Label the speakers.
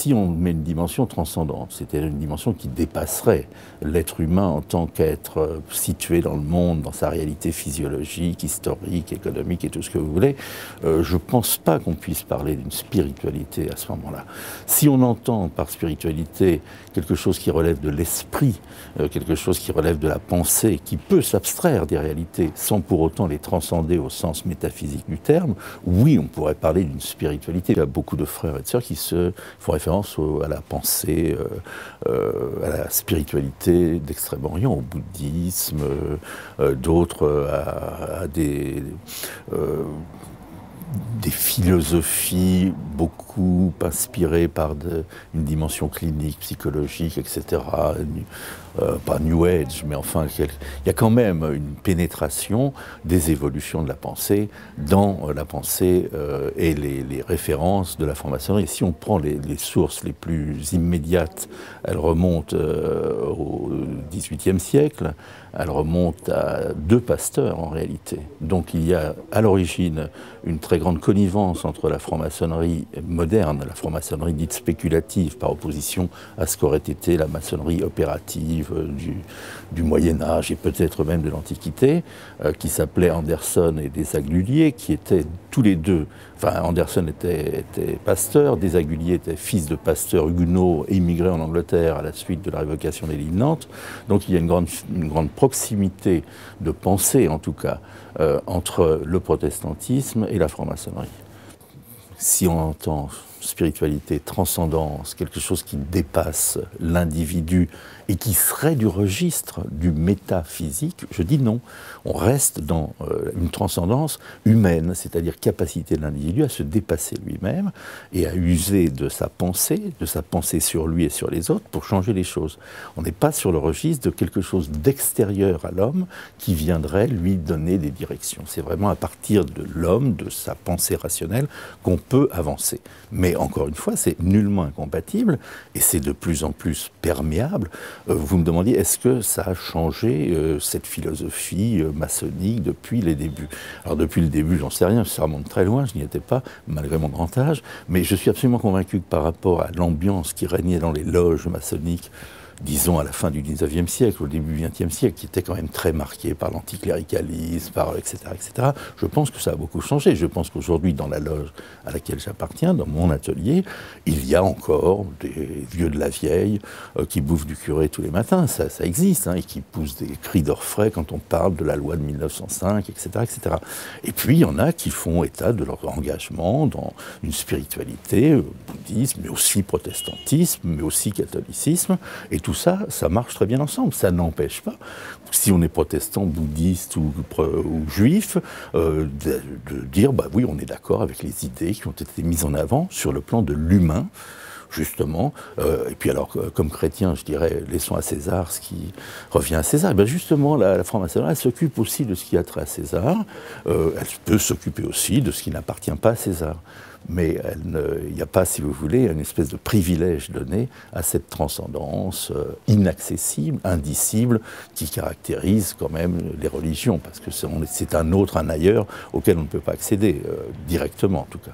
Speaker 1: si on met une dimension transcendante, c'est-à-dire une dimension qui dépasserait l'être humain en tant qu'être situé dans le monde, dans sa réalité physiologique, historique, économique et tout ce que vous voulez, je ne pense pas qu'on puisse parler d'une spiritualité à ce moment-là. Si on entend par spiritualité quelque chose qui relève de l'esprit, quelque chose qui relève de la pensée, qui peut s'abstraire des réalités sans pour autant les transcender au sens métaphysique du terme, oui, on pourrait parler d'une spiritualité. Il y a beaucoup de frères et de sœurs qui font référence à la pensée, à la spiritualité d'Extrême-Orient, au bouddhisme, d'autres à des philosophies beaucoup inspirées par une dimension clinique, psychologique, etc. Pas New Age, mais enfin, il y a quand même une pénétration des évolutions de la pensée dans la pensée et les références de la franc-maçonnerie. Si on prend les sources les plus immédiates, elles remontent au XVIIIe siècle, elles remontent à deux pasteurs en réalité. Donc il y a à l'origine une très grande connivence entre la franc-maçonnerie moderne, la franc-maçonnerie dite spéculative, par opposition à ce qu'aurait été la maçonnerie opérative du Moyen-Âge et peut-être même de l'Antiquité, qui s'appelait Anderson et Desaguliers, qui étaient tous les deux, enfin Anderson était pasteur, Desaguliers était fils de pasteur huguenot immigré en Angleterre à la suite de la révocation des Lides de Nantes. Donc il y a une grande proximité de pensée, en tout cas, entre le protestantisme et la franc-maçonnerie. Si on entend spiritualité, transcendance, quelque chose qui dépasse l'individu et qui serait du registre du métaphysique, je dis non. On reste dans une transcendance humaine, c'est-à-dire capacité de l'individu à se dépasser lui-même et à user de sa pensée sur lui et sur les autres pour changer les choses. On n'est pas sur le registre de quelque chose d'extérieur à l'homme qui viendrait lui donner des directions. C'est vraiment à partir de l'homme, de sa pensée rationnelle, qu'on peut avancer. Mais encore une fois, c'est nullement incompatible et c'est de plus en plus perméable. Vous me demandiez, est-ce que ça a changé cette philosophie maçonnique depuis les débuts? Alors depuis le début, j'en sais rien, ça remonte très loin, je n'y étais pas, malgré mon grand âge, mais je suis absolument convaincu que par rapport à l'ambiance qui régnait dans les loges maçonniques, disons à la fin du XIXe siècle, au début du XXe siècle, qui était quand même très marqué par l'anticléricalisme, par etc., etc. Je pense que ça a beaucoup changé. Je pense qu'aujourd'hui, dans la loge à laquelle j'appartiens, dans mon atelier, il y a encore des vieux de la vieille qui bouffent du curé tous les matins. Ça existe, hein, et qui poussent des cris d'orfraie quand on parle de la loi de 1905, etc., etc. Et puis, il y en a qui font état de leur engagement dans une spiritualité, bouddhisme, mais aussi protestantisme, mais aussi catholicisme, et tout ça, ça marche très bien ensemble. Ça n'empêche pas, si on est protestant, bouddhiste ou juif, de dire, bah oui, on est d'accord avec les idées qui ont été mises en avant sur le plan de l'humain, justement. Et puis alors, comme chrétien, je dirais, laissons à César ce qui revient à César. Et bien justement, la franc-maçonnerie, elle s'occupe aussi de ce qui a trait à César. Elle peut s'occuper aussi de ce qui n'appartient pas à César. Mais il n'y a pas, si vous voulez, une espèce de privilège donné à cette transcendance inaccessible, indicible, qui caractérise quand même les religions, parce que c'est un autre, un ailleurs, auquel on ne peut pas accéder, directement en tout cas.